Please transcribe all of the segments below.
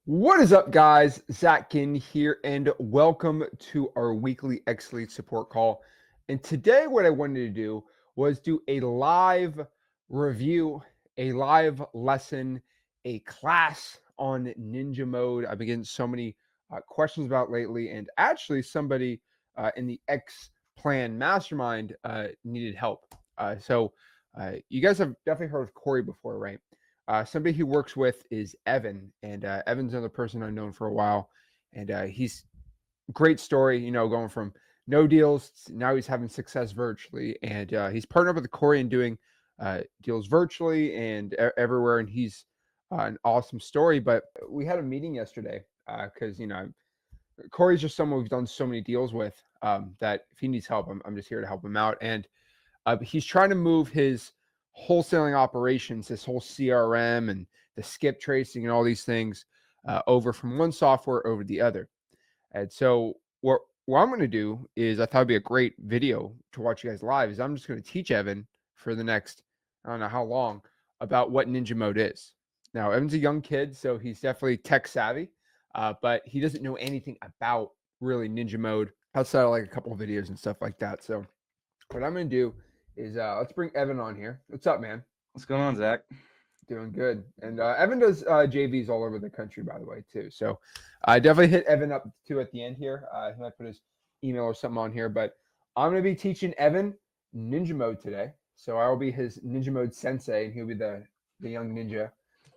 What is up, guys? Zachkin here, and welcome to our weekly XLeads support call. And today, what I wanted to do was do a live review, a live lesson, a class on Ninja Mode. I've been getting so many questions about lately, and actually, somebody in the X Plan Mastermind needed help. You guys have definitely heard of Corey before, right? Somebody he works with is Evan, and Evan's another person I've known for a while, and he's great story. Going from no deals now he's having success virtually, and he's partnered with Corey and doing deals virtually and everywhere, and he's an awesome story. But we had a meeting yesterday because Corey's just someone we've done so many deals with that if he needs help, I'm just here to help him out, and he's trying to move his wholesaling operations, this whole CRM and the skip tracing and all these things over from one software over the other. And so what I'm going to do is I thought it'd be a great video to watch you guys live is I'm just going to teach Evan for the next, I don't know how long, about what Ninja Mode is. Now, Evan's a young kid, so he's definitely tech savvy, but he doesn't know anything about really Ninja Mode outside of like a couple of videos and stuff like that. So what I'm going to do is let's bring Evan on here. What's up, man? What's going on, Zach? Doing good. And Evan does JVs all over the country, by the way, too. So I definitely hit Evan up too at the end here. He might put his email or something on here, but I'm going to be teaching Evan Ninja Mode today. So I will be his Ninja Mode sensei, and he'll be the young ninja.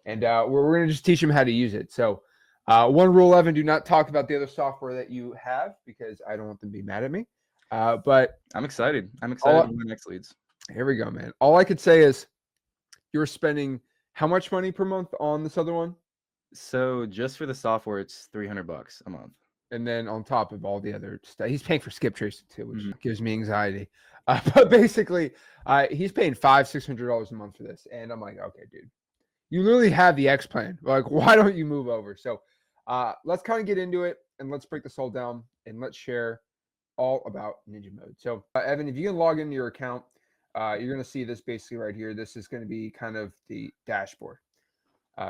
And we're going to just teach him how to use it. So one rule, Evan, do not talk about the other software that you have because I don't want them to be mad at me. But I'm excited. I'm excited to learn XLeads. Here we go, man. All I could say is you're spending how much money per month on this other one? So just for the software, it's $300 a month. And then on top of all the other stuff, he's paying for skip tracing too, which gives me anxiety. But basically, he's paying $500-$600 a month for this. And I'm like, okay, dude, you literally have the X plan. Like, why don't you move over? So let's kind of get into it and let's break this all down and let's share all about Ninja Mode. So Evan, if you can log into your account, you're going to see this basically right here. This is going to be kind of the dashboard.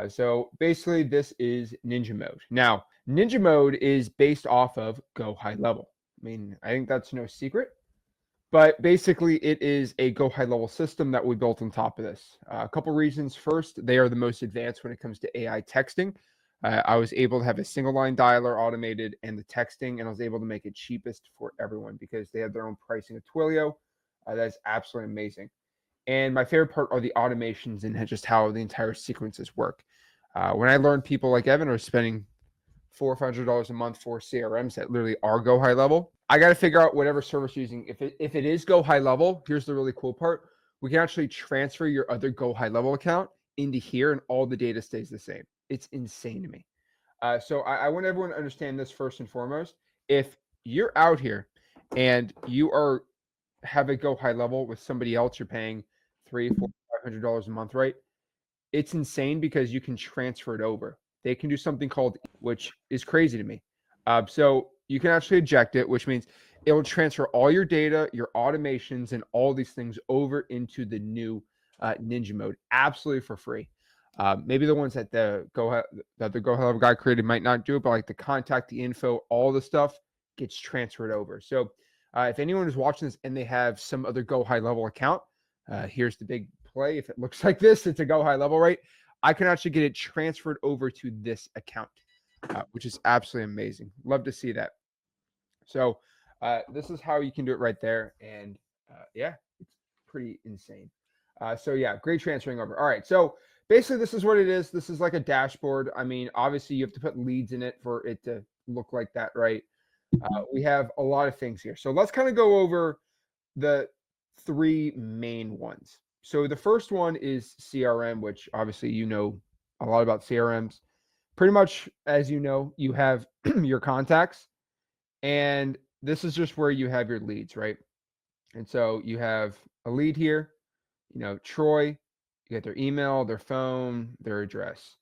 So basically this is Ninja Mode. Now, Ninja Mode is based off of Go High Level. I mean, I think that's no secret, but basically it is a Go High Level system that we built on top of this. A couple reasons. First, they are the most advanced when it comes to AI texting. I was able to have a single line dialer automated and the texting, and I was able to make it cheapest for everyone because they have their own pricing of Twilio. That's absolutely amazing. And my favorite part are the automations and just how the entire sequences work. When I learned people like Evan are spending $400 or $500 a month for CRMs that literally are Go High Level, I got to figure out whatever service you're using. If it is Go High Level, here's the really cool part. We can actually transfer your other Go High Level account into here and all the data stays the same. It's insane to me. So I want everyone to understand this first and foremost. If you're out here and you have a Go High Level with somebody else, you're paying $300, $400, $500 a month, right? It's insane because you can transfer it over. They can do something called, which is crazy to me. So you can actually eject it, which means it will transfer all your data, your automations, and all these things over into the new Ninja Mode, absolutely for free. Maybe the ones that the Go High Level guy created might not do it, but like the contact, the info, all the stuff gets transferred over. So if anyone is watching this and they have some other Go High Level account, here's the big play. If it looks like this, it's a Go High Level, right? I can actually get it transferred over to this account, which is absolutely amazing. Love to see that. So this is how you can do it right there. And yeah, it's pretty insane. So yeah, great transferring over. All right. So basically this is what it is. This is like a dashboard. I mean, obviously you have to put leads in it for it to look like that, right? We have a lot of things here. So let's kind of go over the three main ones. So the first one is CRM, which obviously you know a lot about CRMs. Pretty much, as you know, you have your contacts, and this is just where you have your leads, right? And so you have a lead here, Troy, you get their email, their phone, their address.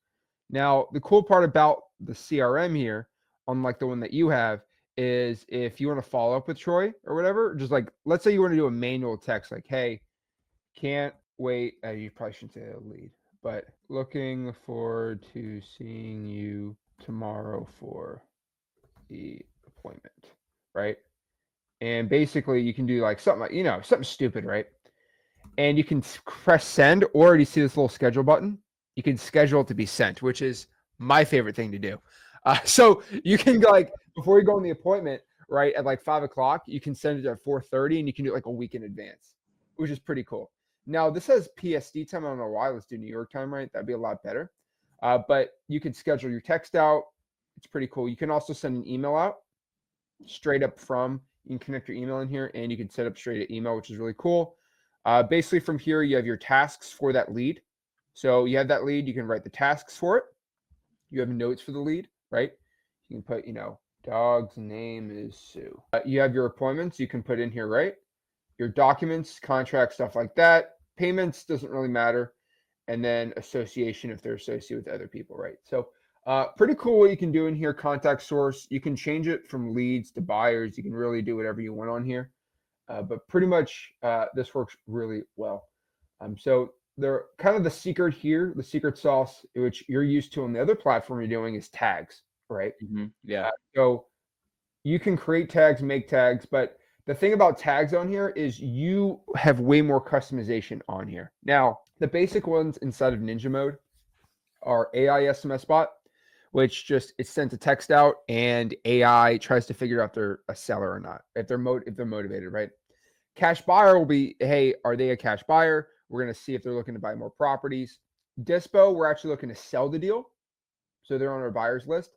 Now, the cool part about the CRM here, unlike the one that you have, is if you want to follow up with Troy or whatever, just like, let's say you want to do a manual text, like, hey, can't wait. You probably shouldn't say a lead, but looking forward to seeing you tomorrow for the appointment, right? And basically you can do like something like, something stupid, right? And you can press send, or you see this little schedule button. You can schedule it to be sent, which is my favorite thing to do. So you can like, before you go on the appointment, right, at like 5 o'clock, you can send it at 4:30, and you can do it like a week in advance, which is pretty cool. Now this has PSD time. I don't know why. Let's do New York time, right? That'd be a lot better. But you can schedule your text out. It's pretty cool. You can also send an email out straight up from. You can connect your email in here, and you can set up straight to email, which is really cool. Basically, from here, you have your tasks for that lead. So you have that lead. You can write the tasks for it. You have notes for the lead, right? You can put, dog's name is Sue. You have your appointments. You can put in here, right? Your documents, contracts, stuff like that. Payments doesn't really matter. And then association if they're associated with other people, right? So pretty cool what you can do in here. Contact source. You can change it from leads to buyers. You can really do whatever you want on here. But pretty much this works really well. So they're kind of the secret here, the secret sauce, which you're used to on the other platform you're doing, is tags, right? Yeah. So you can create tags, make tags, but the thing about tags on here is you have way more customization on here. Now, the basic ones inside of Ninja mode are AI SMS bot, which just it sends a text out and AI tries to figure out if they're a seller or not, if they're motivated, right? Cash buyer will be, hey, are they a cash buyer? We're going to see if they're looking to buy more properties. Dispo, we're actually looking to sell the deal, so they're on our buyers list.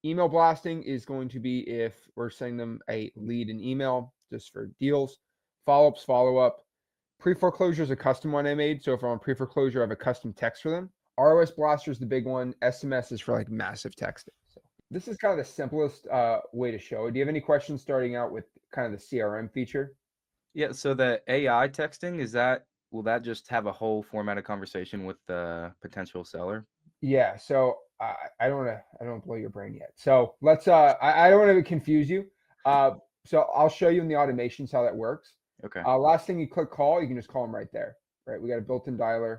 Email blasting is going to be if we're sending them a lead in email just for deals. Follow-ups, follow-up. Pre-foreclosure is a custom one I made, so if I'm on pre-foreclosure, I have a custom text for them. ROS blaster is the big one. SMS is for like massive texting. So this is kind of the simplest way to show it. Do you have any questions starting out with kind of the CRM feature? Yeah. So the AI texting, will that just have a whole formatted conversation with the potential seller? Yeah. So I don't want to blow your brain yet. So let's I don't want to confuse you. So I'll show you in the automations how that works. Okay. Last thing you click call, you can just call them right there. Right. We got a built-in dialer.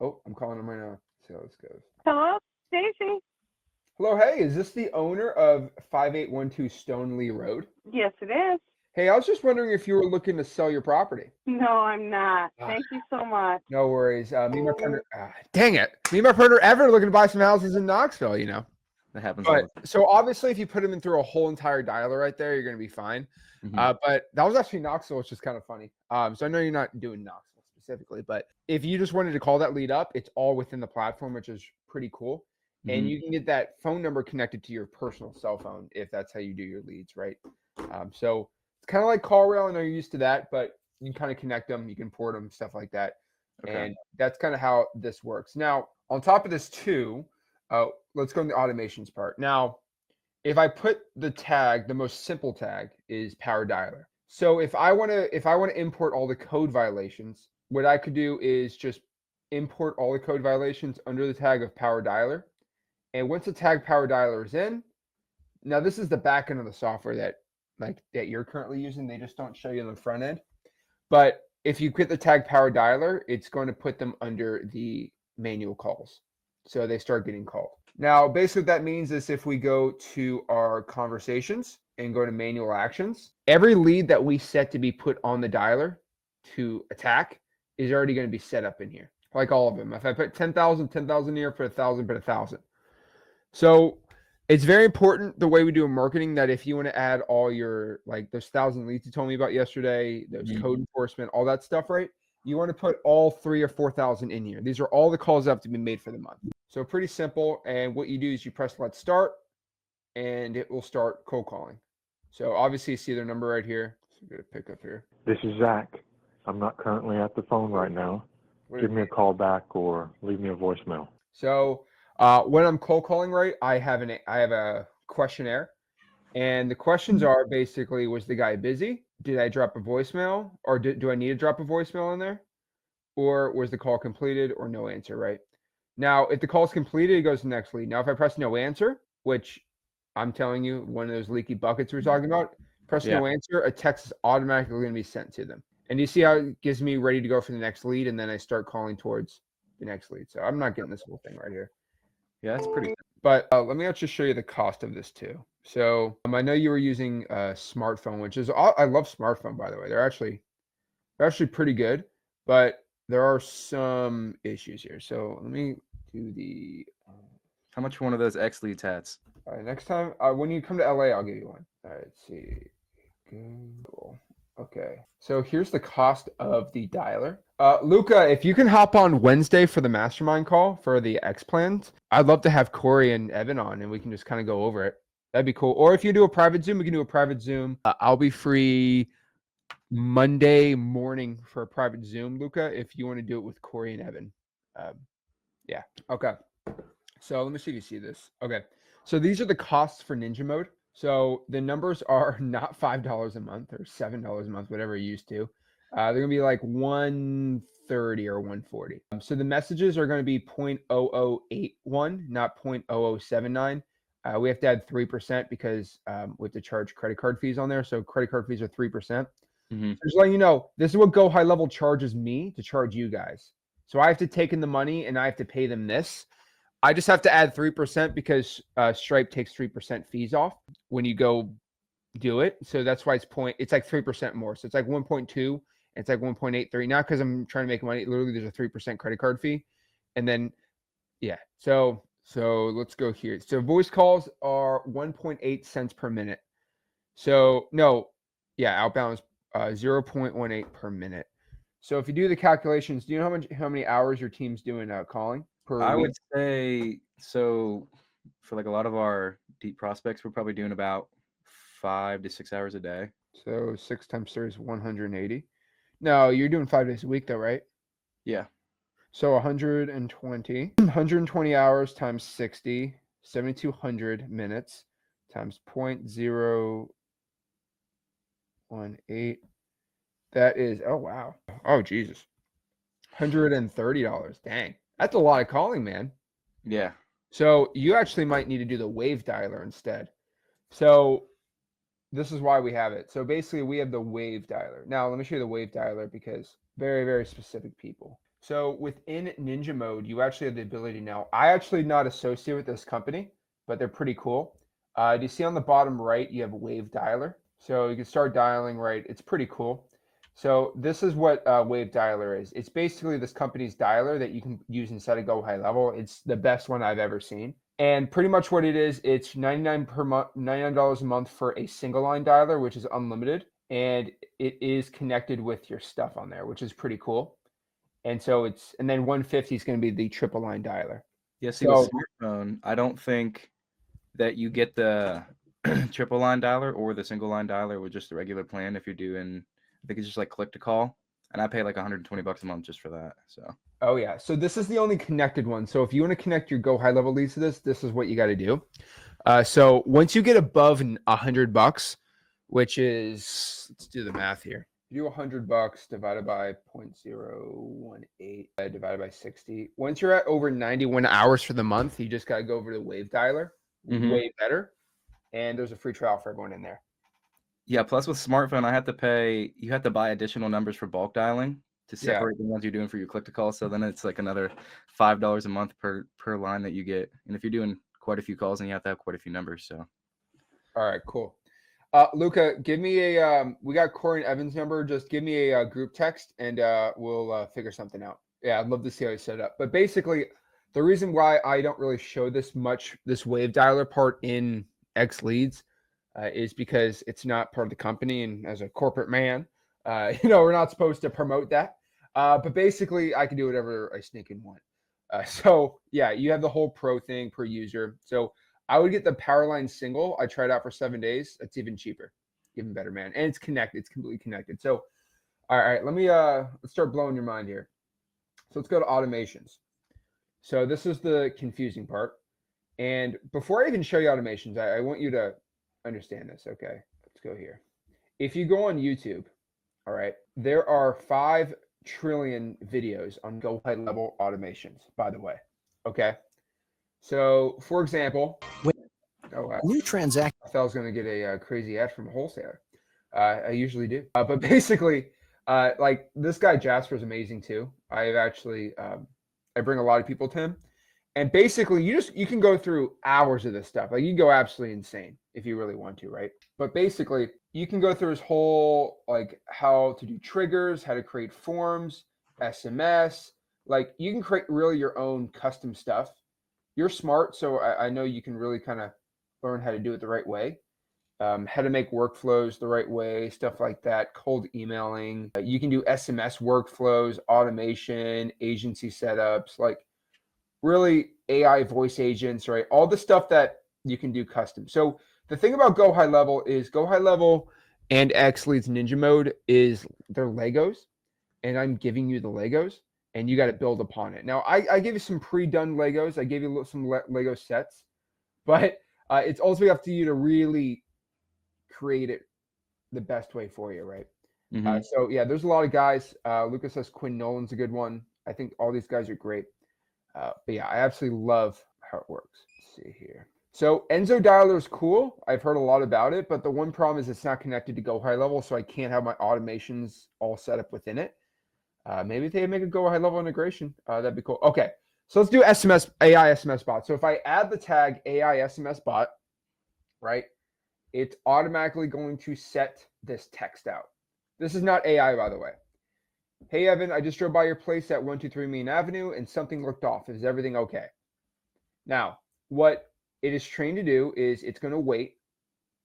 Oh, I'm calling them right now. See how this goes. Hello, Stacy. Hello. Hey, is this the owner of 5812 Stone Lee Road? Yes, it is. Hey, I was just wondering if you were looking to sell your property. No, I'm not. Thank you so much. No worries. Me and my partner, dang it. Me and my partner Evan are looking to buy some houses in Knoxville, That happens. But so obviously, if you put them in through a whole entire dialer right there, you're going to be fine. But that was actually Knoxville, which is kind of funny. So I know you're not doing Knoxville specifically, but if you just wanted to call that lead up, it's all within the platform, which is pretty cool. And you can get that phone number connected to your personal cell phone if that's how you do your leads, right? So it's kind of like CallRail. I know you're used to that, but you can kind of connect them, you can port them, stuff like that. Okay. And that's kind of how this works. Now, on top of this too, let's go in the automations part. Now, if I put the tag, the most simple tag is Power Dialer. So if I want to import all the code violations, what I could do is just import all the code violations under the tag of Power Dialer. And once the tag Power Dialer is in, now this is the back end of the software that you're currently using. They just don't show you on the front end. But if you quit the tag Power Dialer, it's going to put them under the manual calls. So they start getting called. Now, basically what that means is if we go to our conversations and go to manual actions, every lead that we set to be put on the dialer to attack is already going to be set up in here, like all of them. If I put 10,000 here, put 1,000, put 1,000. So it's very important the way we do in marketing that if you want to add all your, like those 1,000 leads you told me about yesterday, those code enforcement, all that stuff, right? You want to put all 3,000 or 4,000 in here. These are all the calls that have to be made for the month. So pretty simple. And what you do is you press let's start and it will start cold calling. So obviously you see their number right here. So I'm going to pick up here. This is Zach. I'm not currently at the phone right now. Give me a call back or leave me a voicemail. So when I'm cold calling, right, I have a questionnaire, and the questions are basically, was the guy busy? Did I drop a voicemail, or do I need to drop a voicemail in there, or was the call completed, or no answer, right? Now, if the call is completed, it goes to the next lead. Now, if I press no answer, which I'm telling you, one of those leaky buckets we were talking about, press no answer, a text is automatically going to be sent to them. And you see how it gives me ready to go for the next lead, and then I start calling towards the next lead. So I'm not getting this whole thing right here. Yeah, that's pretty. But let me actually show you the cost of this too. So I know you were using a smartphone, which is I love smartphone, by the way. They're actually pretty good, but there are some issues here. So let me do the How much for one of those XLeads hats? all right, next time when you come to LA, I'll give you one. All right, let's see. Cool. Okay, so here's the cost of the dialer. Luca, if you can hop on Wednesday for the mastermind call for the X plans, I'd love to have Corey and Evan on, and we can just kind of go over it. That'd be cool. Or if you do a private Zoom, we can do a private Zoom. I'll be free Monday morning for a private Zoom, Luca, if you want to do it with Corey and Evan. Yeah. Okay. So let me see if you see this. Okay. So these are the costs for Ninja Mode. So the numbers are not $5 a month or $7 a month, whatever you used to. They're gonna be like 130 or 140. So the messages are gonna be 0.0081, not 0.0079. We have to add 3% because we have to charge credit card fees on there. So credit card fees are 3%. Mm-hmm. So just letting you know, this is what Go High Level charges me to charge you guys. So I have to take in the money and I have to pay them this. I just have to add 3% because Stripe takes 3% fees off when you go do it. So that's why it's like 3% more. So it's like 1.2, it's like 1.83. Not because I'm trying to make money. Literally, there's a 3% credit card fee. And then, yeah. So let's go here. So voice calls are 1.8 cents per minute. So no, yeah, outbound is 0.18 per minute. So if you do the calculations, do you know how many hours your team's doing calling per I week? would say so. For like a lot of our deep prospects, we're probably doing about 5 to 6 hours a day. So 6 times 3 is 180. No, you're doing 5 days a week though, right? Yeah. So 120 hours times 60, 7,200 minutes times 0.018. That is, oh wow. Oh Jesus. $130. Dang. That's a lot of calling, man. Yeah. So you actually might need to do the wave dialer instead. So this is why we have it. So basically we have the wave dialer. Now let me show you the wave dialer because very, very specific people. So within Ninja Mode, you actually have the ability now. I actually not associated with this company, but they're pretty cool. Do you see on the bottom right, you have a wave dialer. So you can start dialing, right? It's pretty cool. So this is what wave dialer is. It's basically this company's dialer that you can use inside of Go High Level. It's the best one I've ever seen. And pretty much what it is, it's $99 a month for a single line dialer, which is unlimited. And it is connected with your stuff on there, which is pretty cool. And so and then 150 is going to be the triple line dialer. Yeah. See, with smartphone, I don't think that you get the triple line dialer or the single line dialer with just the regular plan. If you're doing, I think it's just like click to call, and I pay like $120 a month just for that. So. Oh yeah. So this is the only connected one. So if you want to connect your Go High Level leads to this is what you got to do. So once you get above $100, which is, let's do the math here. You do $100 divided by 0.018 divided by 60. Once you're at over 91 hours for the month, you just got to go over to Wave Dialer. Way better. And there's a free trial for everyone in there. Yeah. Plus with smartphone, you have to buy additional numbers for bulk dialing to separate the ones you're doing for your click to call. So then it's like another $5 a month per line that you get. And if you're doing quite a few calls, then you have to have quite a few numbers. So. All right, cool. Luca, give me we got Corey and Evan's number. Just give me a group text and we'll figure something out. Yeah, I'd love to see how you set it up. But basically, the reason why I don't really show this wave dialer part in XLeads is because it's not part of the company. And as a corporate man, we're not supposed to promote that. But basically, I can do whatever I sneak in want. So yeah, you have the whole pro thing per user. So I would get the Powerline single. I tried out for 7 days. It's even cheaper, even better, man. And it's connected. It's completely connected. So, all right, let's start blowing your mind here. So let's go to automations. So this is the confusing part. And before I even show you automations, I want you to understand this. Okay, let's go here. If you go on YouTube, all right, there are 5 trillion videos on Go High Level automations, by the way. Okay. So, for example, new transaction. I thought I was going to get a crazy ad from a wholesaler. I usually do. But basically, like this guy Jasper is amazing too. I've actually, I bring a lot of people to him. And basically you can go through hours of this stuff. Like you can go absolutely insane if you really want to, right? But basically you can go through his whole, like how to do triggers, how to create forms, SMS, like you can create really your own custom stuff. You're smart, so I know you can really kind of learn how to do it the right way. How to make workflows the right way, stuff like that, cold emailing. You can do SMS workflows, automation, agency setups, like really AI voice agents, right? All the stuff that you can do custom. So the thing about Go High Level is Go High Level and XLeads Ninja Mode is they're Legos, and I'm giving you the Legos, and you got to build upon it. Now, I gave you some pre-done Legos. I gave you some Lego sets, but it's also up to you to really create it the best way for you, right? So yeah, there's a lot of guys. Lucas says Quinn Nolan's a good one. I think all these guys are great. But yeah, I absolutely love how it works. Let's see here. So Enzo Dialer is cool. I've heard a lot about it, but the one problem is it's not connected to Go High Level, so I can't have my automations all set up within it. Maybe if they make a Go High Level integration, that'd be cool. Okay, so let's do SMS, AI SMS bot. So if I add the tag AI SMS bot, right, it's automatically going to set this text out. This is not AI, by the way. Hey, Evan, I just drove by your place at 123 Main Avenue and something looked off. Is everything okay? Now, what it is trained to do is it's going to wait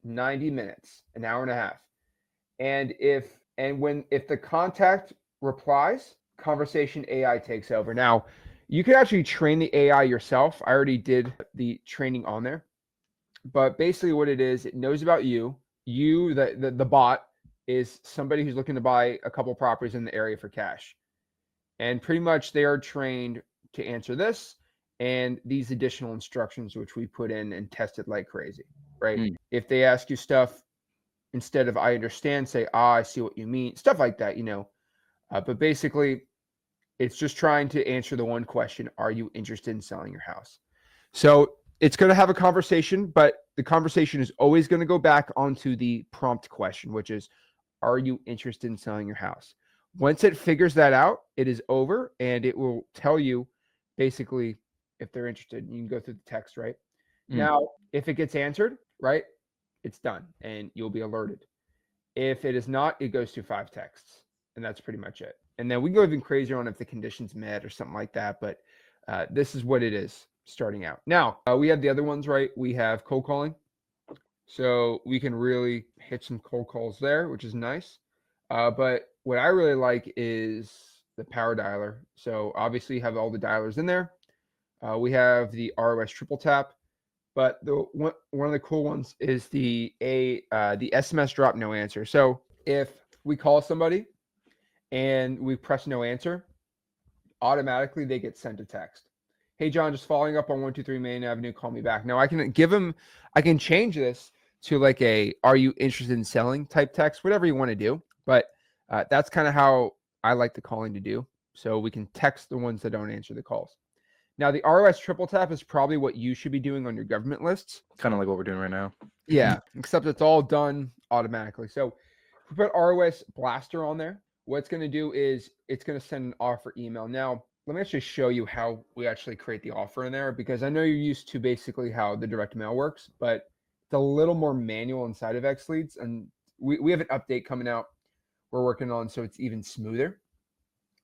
90 minutes, an hour and a half. And if the contact replies, conversation AI takes over. Now, you can actually train the AI yourself. I already did the training on there. But basically what it is, it knows about you. You, the bot, is somebody who's looking to buy a couple properties in the area for cash. And pretty much they are trained to answer this and these additional instructions, which we put in and tested like crazy, right? If they ask you stuff, instead of I understand, say, I see what you mean, stuff like that, But basically, it's just trying to answer the one question, are you interested in selling your house? So it's going to have a conversation, but the conversation is always going to go back onto the prompt question, which is, are you interested in selling your house? Once it figures that out, it is over, and it will tell you basically if they're interested. You can go through the text, right? Now, if it gets answered, right, it's done, and you'll be alerted. If it is not, it goes to 5 texts, and that's pretty much it. And then we can go even crazier on if the condition's met or something like that, but this is what it is starting out. Now, we have the other ones, right? We have cold calling. So we can really hit some cold calls there, which is nice. But what I really like is the power dialer. So obviously you have all the dialers in there. We have the ROS triple tap, but one of the cool ones is the SMS drop no answer. So if we call somebody and we press no answer, automatically they get sent a text. Hey, John, just following up on 123 Main Avenue, call me back. Now I can change this to like are you interested in selling type text, whatever you want to do. But that's kind of how I like the calling to do. So we can text the ones that don't answer the calls. Now the ROS triple tap is probably what you should be doing on your government lists. Kind of like what we're doing right now. Yeah, except it's all done automatically. So if we put ROS blaster on there, what it's going to do is it's going to send an offer email. Now, let me actually show you how we actually create the offer in there, because I know you're used to basically how the direct mail works, but it's a little more manual inside of XLeads, and we have an update coming out we're working on, so it's even smoother.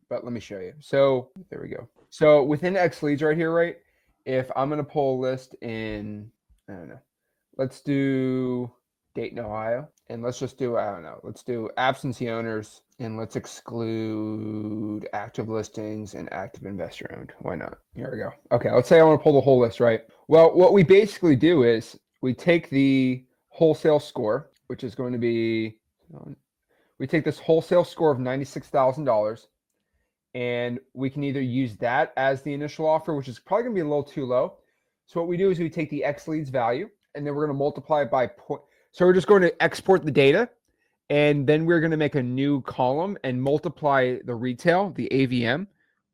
But let me show you. So there we go. So within XLeads right here, right? If I'm going to pull a list in, I don't know, let's do Dayton, Ohio, and let's just do, I don't know, let's do absentee owners, and let's exclude active listings and active investor owned. Why not? Here we go. Okay, let's say I want to pull the whole list, right? Well, what we basically do is we take the wholesale score, which is going to be, we take this wholesale score of $96,000, and we can either use that as the initial offer, which is probably going to be a little too low. So what we do is we take the XLeads value, and then we're going to multiply it by point. So we're just going to export the data, and then we're going to make a new column and multiply the retail, the AVM,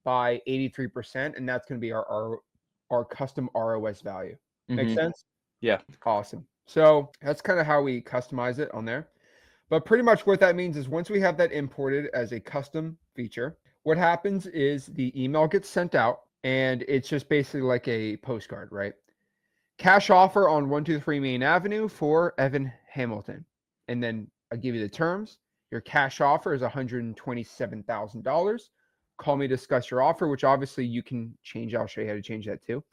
by 83%, and that's going to be our custom ROS value. Make sense? Yeah. Awesome. So that's kind of how we customize it on there. But pretty much what that means is once we have that imported as a custom feature, what happens is the email gets sent out, and it's just basically like a postcard, right? Cash offer on 123 Main Avenue for Evan Hamilton. And then I give you the terms. Your cash offer is $127,000. Call me to discuss your offer, which obviously you can change. I'll show you how to change that too.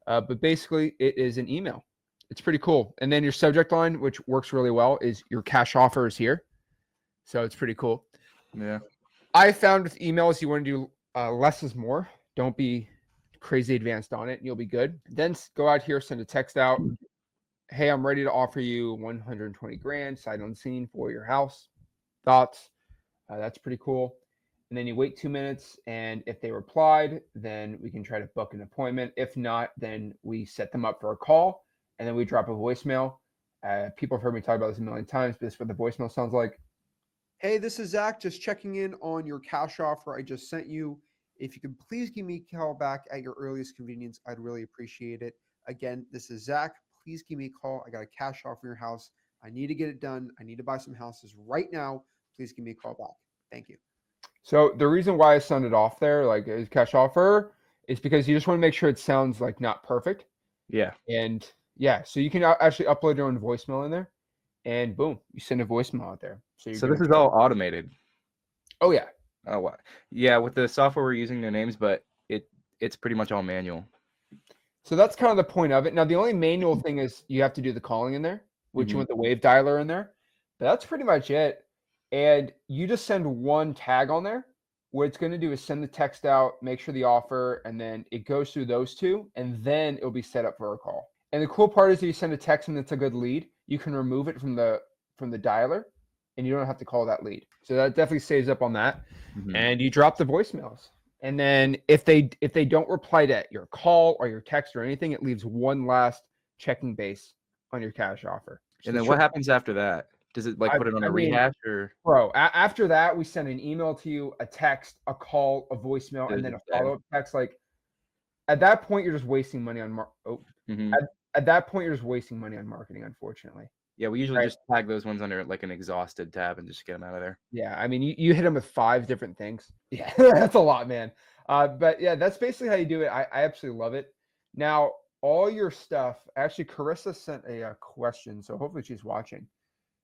But basically, it is an email. It's pretty cool. And then your subject line, which works really well, is your cash offer is here. So it's pretty cool. Yeah. I found with emails, you want to do less is more. Don't be crazy advanced on it. And you'll be good. Then go out here, send a text out. Hey, I'm ready to offer you 120 grand sight unseen for your house. Thoughts? That's pretty cool. And then you wait 2 minutes, and if they replied, then we can try to book an appointment. If not, then we set them up for a call, and then we drop a voicemail. People have heard me talk about this a million times, but this is what the voicemail sounds like. Hey, this is Zach, just checking in on your cash offer I just sent you. If you could please give me a call back at your earliest convenience, I'd really appreciate it. Again, this is Zach. Please give me a call. I got a cash offer in your house. I need to get it done. I need to buy some houses right now. Please give me a call back. Thank you. So the reason why I send it off there, like as cash offer, is because you just want to make sure it sounds like not perfect. Yeah. And yeah, so you can actually upload your own voicemail in there, and boom, you send a voicemail out there. So this is all automated. Oh yeah. Oh wow. Yeah, with the software we're using, their names, but it's pretty much all manual. So that's kind of the point of it. Now the only manual thing is you have to do the calling in there, which you want the wave dialer in there. But that's pretty much it. And you just send one tag on there. What it's going to do is send the text out, make sure the offer, and then it goes through those two, and then it'll be set up for a call. And the cool part is if you send a text and it's a good lead, you can remove it from the dialer, and you don't have to call that lead. So that definitely saves up on that. And you drop the voicemails. And then if they don't reply to your call or your text or anything, it leaves one last checking base on your cash offer. And then what happens after that? Does it put it on a rehash or? Bro, after that, we send an email to you, a text, a call, a voicemail, and then a follow-up text. Like at that point, you're just wasting money on at that point, you're just wasting money on marketing, unfortunately. Yeah, we usually just tag those ones under like an exhausted tab and just get them out of there. Yeah, I mean, you hit them with 5 different things. Yeah, that's a lot, man. But yeah, that's basically how you do it. I absolutely love it. Now, all your stuff. Actually, Carissa sent a question, so hopefully she's watching.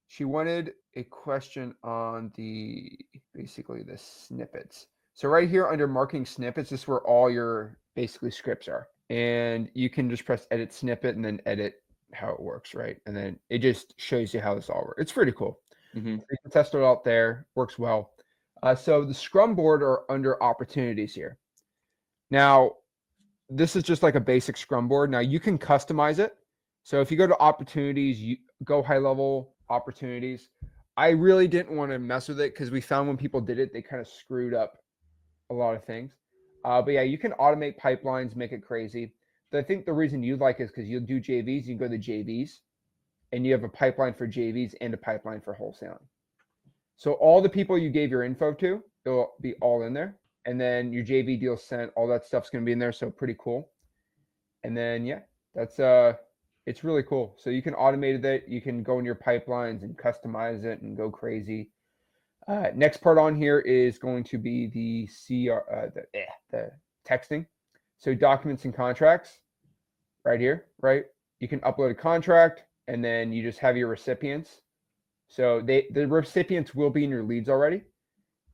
She wanted a question on basically the snippets. So right here under marketing snippets, this is where all your basically scripts are. And you can just press edit snippet and then edit how it works, right? And then it just shows you how this all works. It's pretty cool. So you can test it out there. Works well. So the Scrum board are under opportunities here. Now, this is just like a basic Scrum board. Now you can customize it. So if you go to opportunities, you go high level opportunities. I really didn't want to mess with it because we found when people did it, they kind of screwed up a lot of things. But yeah, you can automate pipelines, make it crazy. But I think the reason you like it is because you'll do JVs, you can go to JVs, and you have a pipeline for JVs and a pipeline for wholesaling. So all the people you gave your info to, it'll be all in there. And then your JV deal sent, all that stuff's going to be in there. So pretty cool. And then, yeah, that's it's really cool. So you can automate it. You can go in your pipelines and customize it and go crazy. Next part on here is going to be the the texting. So documents and contracts right here, right? You can upload a contract and then you just have your recipients. So the recipients will be in your leads already.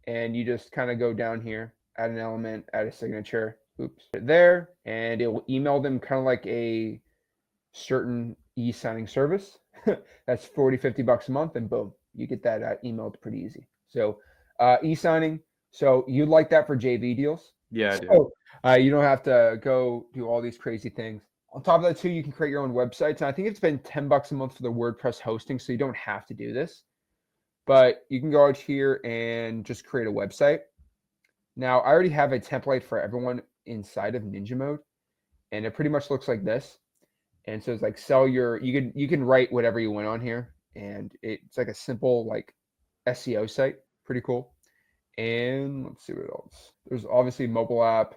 And you just kind of go down here, add an element, add a signature, there, and it will email them kind of like a certain e-signing service. That's $40-50 a month, and boom, you get that emailed pretty easy. So e-signing, so you like that for JV deals? Yeah, I do. You don't have to go do all these crazy things. On top of that too, you can create your own websites. And I think it's been $10 a month for the WordPress hosting, so you don't have to do this. But you can go out here and just create a website. Now, I already have a template for everyone inside of Ninja Mode, and it pretty much looks like this. And so it's like you can write whatever you want on here, and it's like a simple like SEO site. Pretty cool. And let's see what else. There's obviously mobile app.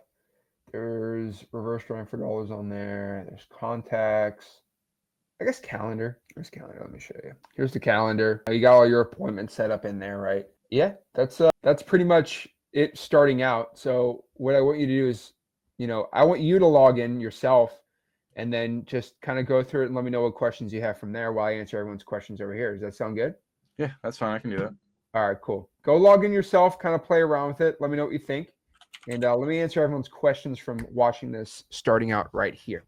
There's reverse drawing for dollars on there. There's contacts. I guess calendar. There's calendar. Let me show you. Here's the calendar. You got all your appointments set up in there, right? Yeah, that's pretty much it starting out. So what I want you to do is you know, I want you to log in yourself and then just kind of go through it and let me know what questions you have from there while I answer everyone's questions over here. Does that sound good? Yeah, that's fine. I can do that. All right, cool. Go log in yourself, kind of play around with it. Let me know what you think. And let me answer everyone's questions from watching this starting out right here.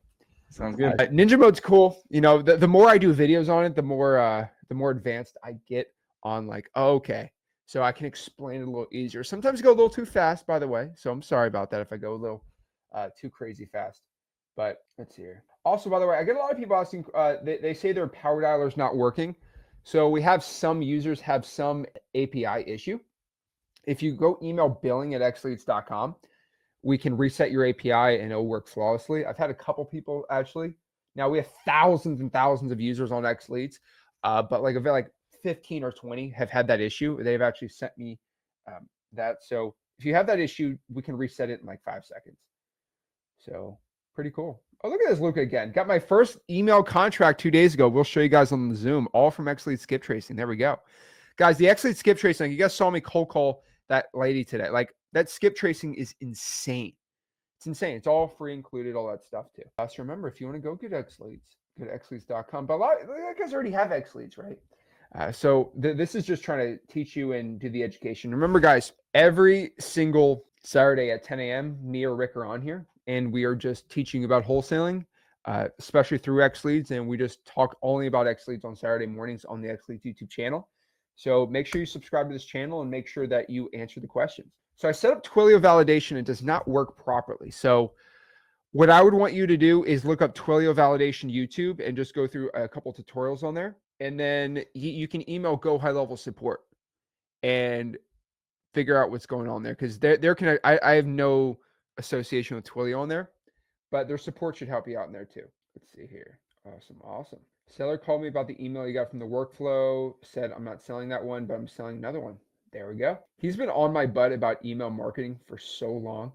Sounds good. Ninja mode's cool. You know, the more I do videos on it, the more advanced I get on like, oh, okay. So I can explain it a little easier. Sometimes I go a little too fast, by the way. So I'm sorry about that if I go a little too crazy fast. But let's see here. Also, by the way, I get a lot of people asking, they say their power dialer is not working. So we have some users have some API issue. If you go email billing@xleads.com, we can reset your API and it'll work flawlessly. I've had a couple people actually. Now we have thousands and thousands of users on XLeads, but like 15 or 20 have had that issue. They've actually sent me that. So if you have that issue, we can reset it in like 5 seconds. So pretty cool. Oh, look at this, Luca again. Got my first email contract 2 days ago. We'll show you guys on the Zoom, all from XLeads skip tracing. There we go. Guys, the XLeads skip tracing, you guys saw me cold call that lady today. Like that skip tracing is insane. It's insane. It's all free included, all that stuff too. So remember, if you want to go get XLeads, go to xleads.com. But a lot of you guys already have XLeads, right? So this is just trying to teach you and do the education. Remember, guys, every single Saturday at 10 a.m., me or Rick are on here, and we are just teaching about wholesaling, especially through XLeads. And we just talk only about XLeads on Saturday mornings on the XLeads YouTube channel. So make sure you subscribe to this channel and make sure that you answer the questions. So I set up Twilio validation. It does not work properly. So what I would want you to do is look up Twilio validation YouTube and just go through a couple tutorials on there. And then you can email Go High Level Support and figure out what's going on there. Because I have no association with Twilio on there, but their support should help you out in there too. Let's see here. Awesome. Seller called me about the email you got from the workflow, said I'm not selling that one, but I'm selling another one. There we go. He's been on my butt about email marketing for so long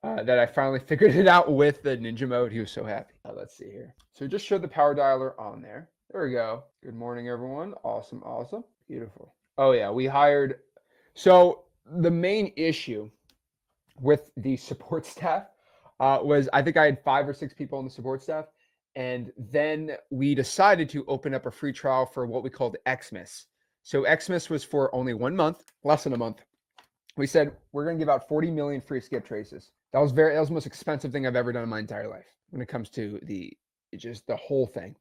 that I finally figured it out with the Ninja mode. He was so happy. Let's see here. So just showed the power dialer on there. There we go. Good morning, everyone. Awesome. Beautiful. Oh yeah, we hired. So the main issue with the support staff was I think I had 5 or 6 people on the support staff. And then we decided to open up a free trial for what we called Xmas. So Xmas was for only 1 month, less than a month. We said we're going to give out 40 million free skip traces. That was the most expensive thing I've ever done in my entire life when it comes to just the whole thing.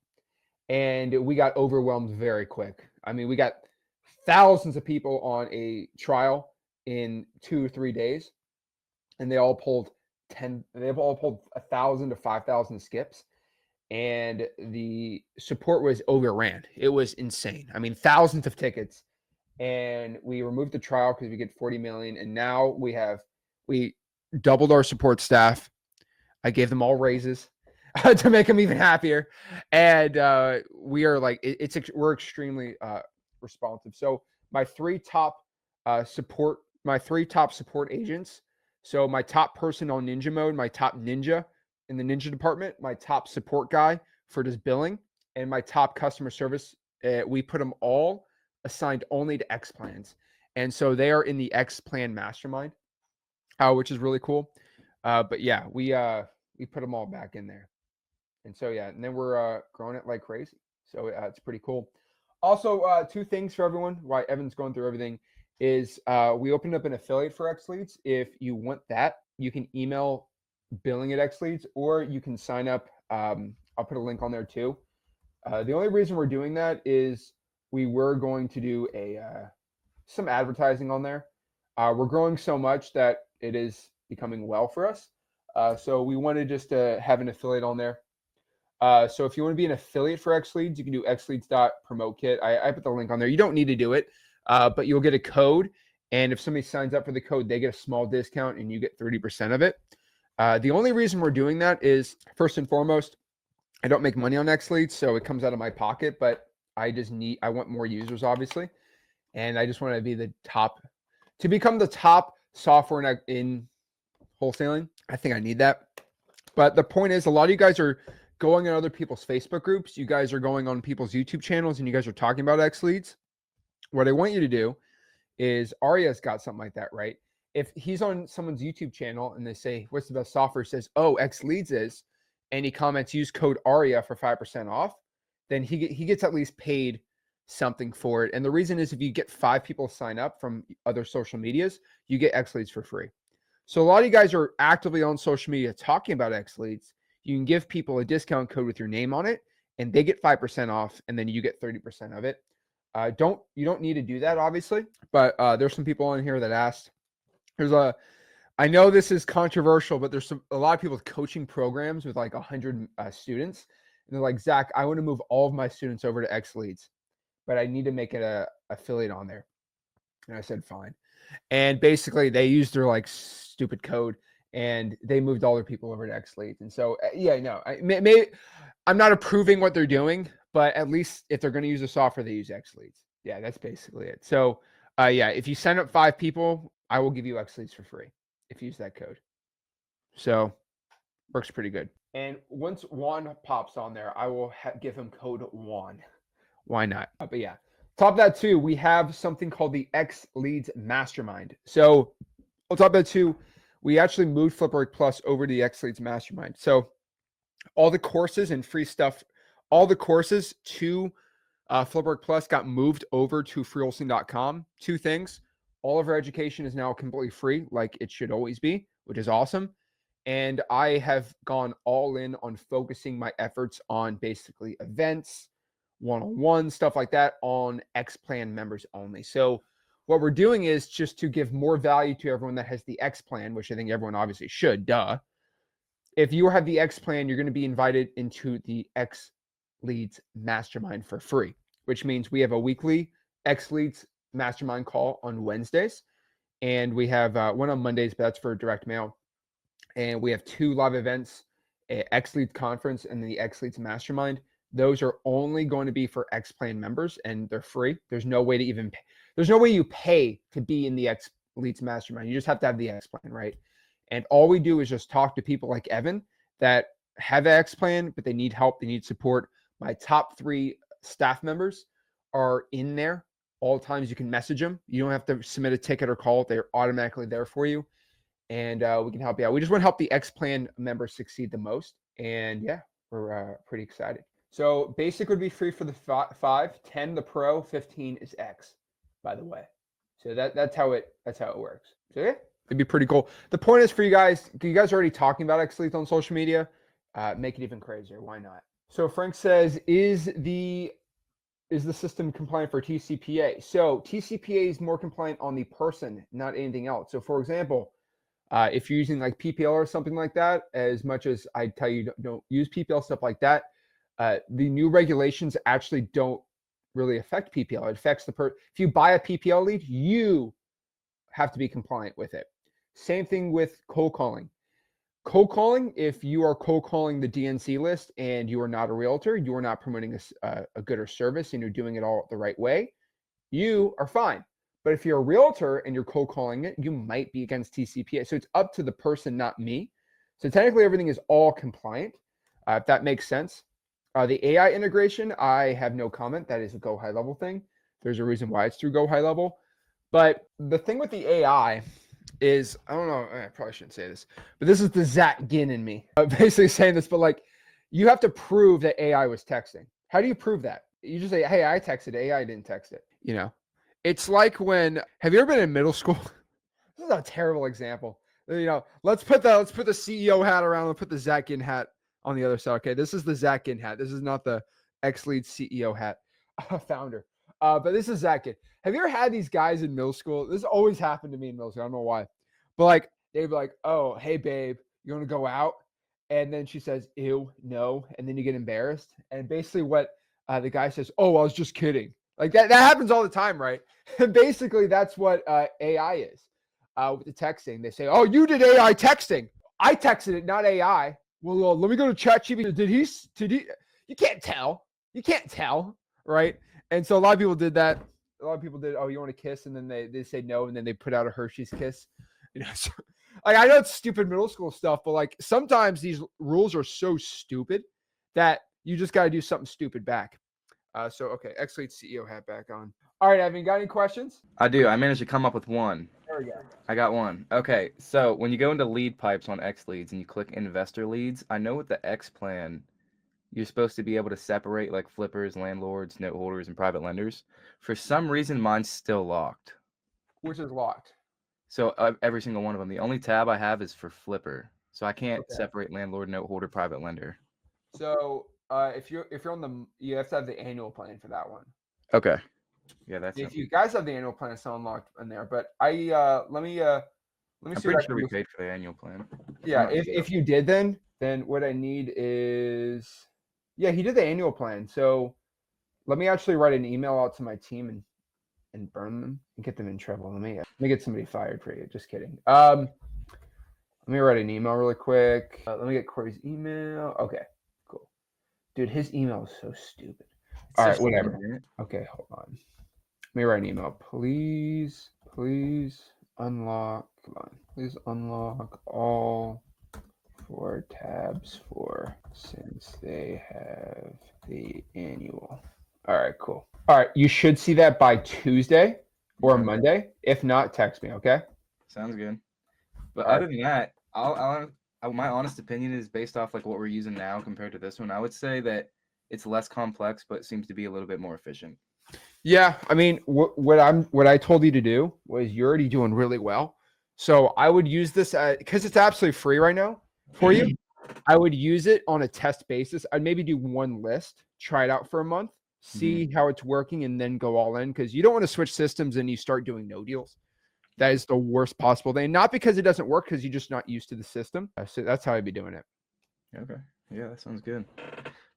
And we got overwhelmed very quick. I mean, we got thousands of people on a trial in 2 or 3 days, and they all pulled 1,000 to 5,000 skips. And the support was overran. It was insane. I mean, thousands of tickets. And we removed the trial because we get 40 million. And now we doubled our support staff. I gave them all raises to make them even happier. And we are like, we're extremely responsive. So my 3 top support agents. So my top person on Ninja mode, my top ninja in the Ninja department, my top support guy for just billing, and my top customer service. We put them all assigned only to X plans. And so they are in the X plan mastermind, which is really cool. But yeah, we put them all back in there. And so, yeah, and then we're growing it like crazy. So it's pretty cool. Also, 2 things for everyone, why Evan's going through everything, is we opened up an affiliate for XLeads. If you want that, you can email billing@xleads, or you can sign up. I'll put a link on there too. The only reason we're doing that is we were going to do some advertising on there. We're growing so much that it is becoming well for us. So we wanted just to have an affiliate on there. So if you want to be an affiliate for XLeads, you can do xleads.promotekit. I put the link on there. You don't need to do it, but you'll get a code. And if somebody signs up for the code, they get a small discount and you get 30% of it. The only reason we're doing that is, first and foremost, I don't make money on XLeads, so it comes out of my pocket, but I want more users, obviously. And I just want to be to become the top software in wholesaling. I think I need that. But the point is, a lot of you guys are going on other people's Facebook groups. You guys are going on people's YouTube channels, and you guys are talking about XLeads. What I want you to do is, Aria's got something like that, right? if he's on someone's YouTube channel and they say, what's the best software? He says, oh, XLeads is, and he comments, use code ARIA for 5% off, then he gets at least paid something for it. And the reason is if you get 5 people sign up from other social medias, you get XLeads for free. So a lot of you guys are actively on social media talking about XLeads. You can give people a discount code with your name on it, and they get 5% off, and then you get 30% of it. You don't need to do that, obviously, but there's some people on here that asked. I know this is controversial, but there's a lot of people with coaching programs with like 100 students, and they're like, Zach, I want to move all of my students over to XLeads, but I need to make it a affiliate on there. And I said, fine. And basically they used their like stupid code and they moved all their people over to XLeads. And so, yeah, no, I'm not approving what they're doing, but at least if they're going to use the software, they use XLeads. Yeah, that's basically it. So, yeah, if you sign up 5 people, I will give you XLeads for free if you use that code. So, works pretty good. And once Juan pops on there, I will give him code Juan. Why not? But yeah, top of that too, we have something called the XLeads Mastermind. So on top of that too, we actually moved Flipboard Plus over to the XLeads Mastermind. So all the courses and free stuff, all the courses to Flipboard Plus got moved over to freehosting.com. 2 things. All of our education is now completely free, like it should always be, which is awesome. And I have gone all in on focusing my efforts on basically events, one-on-one stuff like that on X plan members only. So what we're doing is just to give more value to everyone that has the X plan, which I think everyone obviously should, duh. If you have the X plan, you're going to be invited into the XLeads Mastermind for free, which means we have a weekly XLeads Mastermind call on Wednesdays, and we have one on Mondays, but that's for direct mail. And we have 2 live events, a XLeads conference and the XLeads Mastermind. Those are only going to be for X plan members and they're free. There's no way to even pay. There's no way you pay to be in the XLeads Mastermind. You just have to have the X plan, right? And all we do is just talk to people like Evan that have an X plan, but they need help. They need support. My top 3 staff members are in there all times. You can message them. You don't have to submit a ticket or call. They're automatically there for you. And we can help you out. We just want to help the X plan members succeed the most. And yeah, we're pretty excited. So basic would be free for the 5, 10 the pro, 15 is X, by the way. So that's how it works. So yeah, it'd be pretty cool. The point is for you guys are already talking about XLeads on social media. Make it even crazier. Why not? So Frank says, is the system compliant for TCPA? So TCPA is more compliant on the person, not anything else. So for example, if you're using like PPL or something like that, as much as I tell you don't use PPL, stuff like that, the new regulations actually don't really affect PPL. It affects if you buy a PPL lead, you have to be compliant with it. Same thing with cold calling. Cold calling, if you are cold calling the DNC list and you are not a realtor, you are not promoting a good or service, and you're doing it all the right way, you are fine. But if you're a realtor and you're cold calling it, you might be against TCPA. So it's up to the person, not me. So technically everything is all compliant, if that makes sense. The AI integration, I have no comment. That is a Go High Level thing. There's a reason why it's through Go High Level. But the thing with the AI is, I don't know, I probably shouldn't say this, but this is the Zach Ginn in me. Basically saying this, but like, you have to prove that AI was texting. How do you prove that? You just say, hey, I texted it. AI didn't text it. You know, it's like when, have you ever been in middle school? This is a terrible example. You know, let's put the CEO hat around and put the Zach Ginn hat on the other side. Okay, this is the Zach Ginn hat. This is not the XLeads CEO hat, founder. But this is Zach Ginn. Have you ever had these guys in middle school? This always happened to me in middle school. I don't know why. But like, they'd be like, oh, hey, babe, you want to go out? And then she says, ew, no. And then you get embarrassed. And basically what the guy says, oh, I was just kidding. Like that happens all the time, right? And basically that's what AI is with the texting. They say, oh, you did AI texting. I texted it, not AI. Well, let me go to ChatGPT. Did he? You can't tell. You can't tell, right? And so a lot of people did that. A lot of people did, oh, you want to kiss? And then they say no, and then they put out a Hershey's kiss. You know, so, like, I know it's stupid middle school stuff, but like sometimes these rules are so stupid that you just got to do something stupid back. So okay, XLeads CEO hat back on. All right, Evan, got any questions? I do. I managed to come up with one. There we go. I got one. Okay, so when you go into lead pipes on XLeads and you click investor leads, I know with the X plan, you're supposed to be able to separate like flippers, landlords, note holders, and private lenders. For some reason, mine's still locked. Which is locked. So every single one of them. The only tab I have is for flipper, so I can't separate landlord, note holder, private lender. So if you're on the, you have to have the annual plan for that one. Okay. Yeah, that's. If you guys have the annual plan, it's still unlocked in there. But let me I'm see. pretty sure we paid for the annual plan. Yeah, if you did, then what I need is, yeah, he did the annual plan. So let me actually write an email out to my team and burn them and get them in trouble. Let me get somebody fired for you. Just kidding. Let me write an email really quick. Let me get Corey's email. Okay, cool. Dude, his email is so stupid. All right, whatever. Okay, hold on. Let me write an email. Please unlock. Come on. Please unlock all 4 tabs since they have the annual. All right, cool. All right, you should see that by Tuesday or Monday. If not, text me, okay? Sounds good. But other than that, my honest opinion is based off like what we're using now compared to this one. I would say that it's less complex, but seems to be a little bit more efficient. Yeah, I mean, what I told you to do was you're already doing really well. So I would use this because it's absolutely free right now for you. I would use it on a test basis. I'd maybe do one list, try it out for a month, see how it's working, and then go all in, because you don't want to switch systems and you start doing no deals. That is the worst possible thing. Not because it doesn't work, because you're just not used to the system. So that's how I'd be doing it. Okay. Yeah, that sounds good.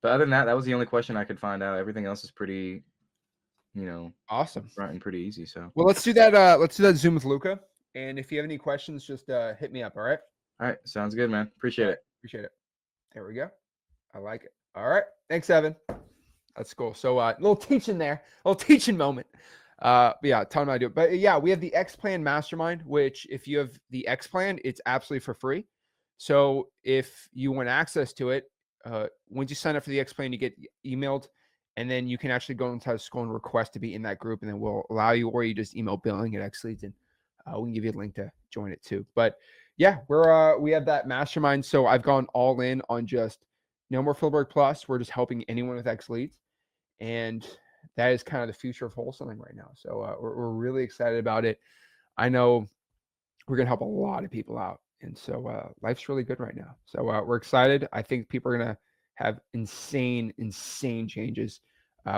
But other than that, that was the only question I could find out. Everything else is pretty, awesome, front and pretty easy. So well, let's do that. Let's do that Zoom with Luca. And if you have any questions, just hit me up. All right. All right. Sounds good, man. Appreciate it. Appreciate it. There we go. I like it. All right. Thanks, Evan. That's cool. So little teaching there, little teaching moment. But yeah, tell them how to do it. But yeah, we have the X Plan Mastermind, which if you have the X Plan, it's absolutely for free. So if you want access to it, once you sign up for the X Plan, you get emailed, and then you can actually go into the school and request to be in that group, and then we'll allow you, or you just email billing at XLeads, and we can give you a link to join it too. But yeah, we have that mastermind. So I've gone all in on just no more Philberg Plus. We're just helping anyone with XLeads, and that is kind of the future of wholesaling right now. So we're really excited about it. I know we're going to help a lot of people out. And so life's really good right now. So we're excited. I think people are going to have insane changes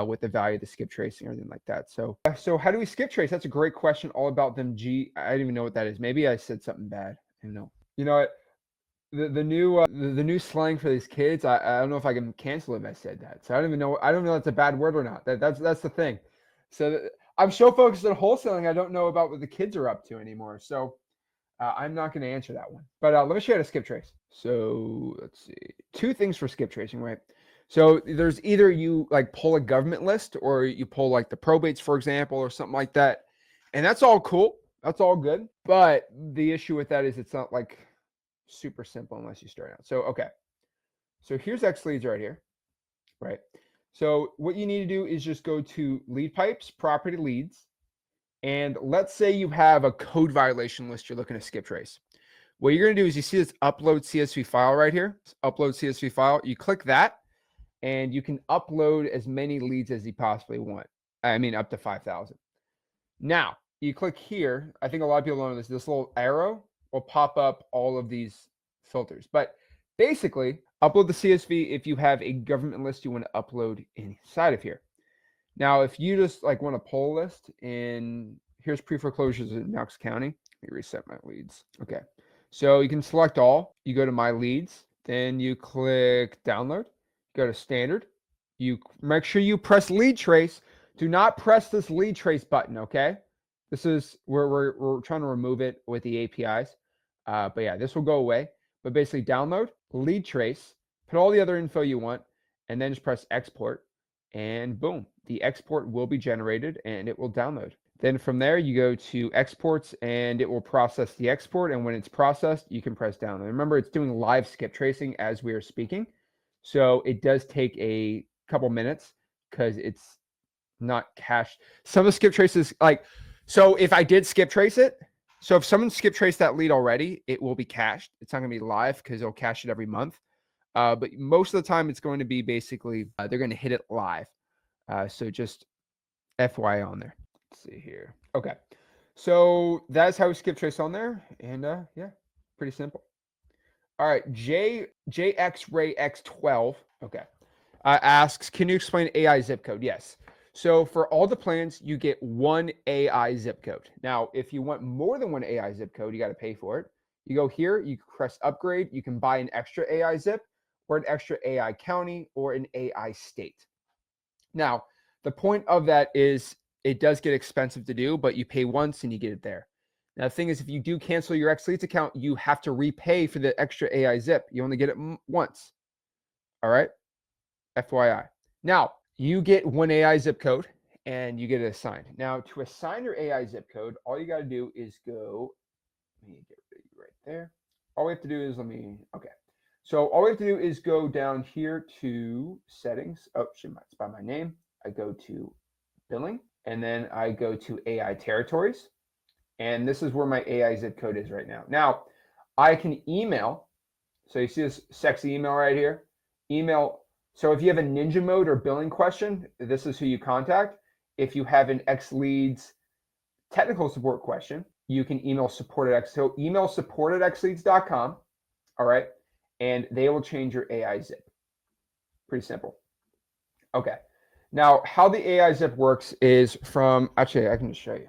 with the value of the skip tracing and everything like that. So how do we skip trace? That's a great question. All about them. I don't even know what that is. Maybe I said something bad. I don't know. You know what? The new slang for these kids, I don't know if I can cancel it if I said that. So I don't even know. I don't know if that's a bad word or not. That's the thing. So I'm so focused on wholesaling, I don't know about what the kids are up to anymore. So I'm not going to answer that one. But let me show you how to skip trace. So let's see. 2 things for skip tracing, right? So there's either you like pull a government list, or you pull like the probates, for example, or something like that. And that's all cool. That's all good. But the issue with that is it's not like super simple unless you start out. So, okay. So here's XLeads right here, right? So what you need to do is just go to lead pipes, property leads. And let's say you have a code violation list you're looking to skip trace. What you're going to do is you see this upload CSV file right here, upload CSV file. You click that, and you can upload as many leads as you possibly want. I mean, up to 5,000. Now, you click here. I think a lot of people know this. This little arrow will pop up all of these filters. But basically, upload the CSV if you have a government list you want to upload inside of here. Now, if you just like want to pull a list, and here's pre-foreclosures in Knox County. Let me reset my leads. Okay. So you can select all. You go to my leads. Then you click download. Go to standard. You make sure you press lead trace. Do not press this lead trace button, okay? This is where we're trying to remove it with the APIs. But yeah, this will go away. But basically download, lead trace, put all the other info you want, and then just press export. And boom, the export will be generated and it will download. Then from there, you go to exports and it will process the export. And when it's processed, you can press download. Remember, it's doing live skip tracing as we are speaking. So it does take a couple minutes because it's not cached. Some of the skip traces, like, so if I did skip trace it, so if someone skip traced that lead already, it will be cached. It's not going to be live because it'll cache it every month. But most of the time, it's going to be basically they're going to hit it live. So just FYI on there. Let's see here. Okay, so that's how we skip trace on there, and yeah, pretty simple. All right, JXRayX12. Okay, asks, can you explain AI zip code? Yes. So for all the plans, you get one AI zip code. Now, if you want more than one AI zip code, you got to pay for it. You go here, you press upgrade. You can buy an extra AI zip or an extra AI county or an AI state. Now, the point of that is it does get expensive to do, but you pay once and you get it there. Now, the thing is, if you do cancel your XLeads account, you have to repay for the extra AI zip. You only get it once. All right? FYI. Now, you get one AI zip code and you get it assigned. Now, to assign your AI zip code, all you got to do is go, let me get you right there. All we have to do is, okay. So all we have to do is go down here to settings. Oh, shit, it's by my name. I go to billing, and then I go to AI territories. And this is where my AI zip code is right now. Now, I can email. So you see this sexy email right here? Email. So if you have a ninja mode or billing question, this is who you contact. If you have an XLeads technical support question, you can email support@xleads. So email support@xleads.com. All right. And they will change your AI zip. Pretty simple. Okay. Now, how the AI zip works is from, actually, I can just show you.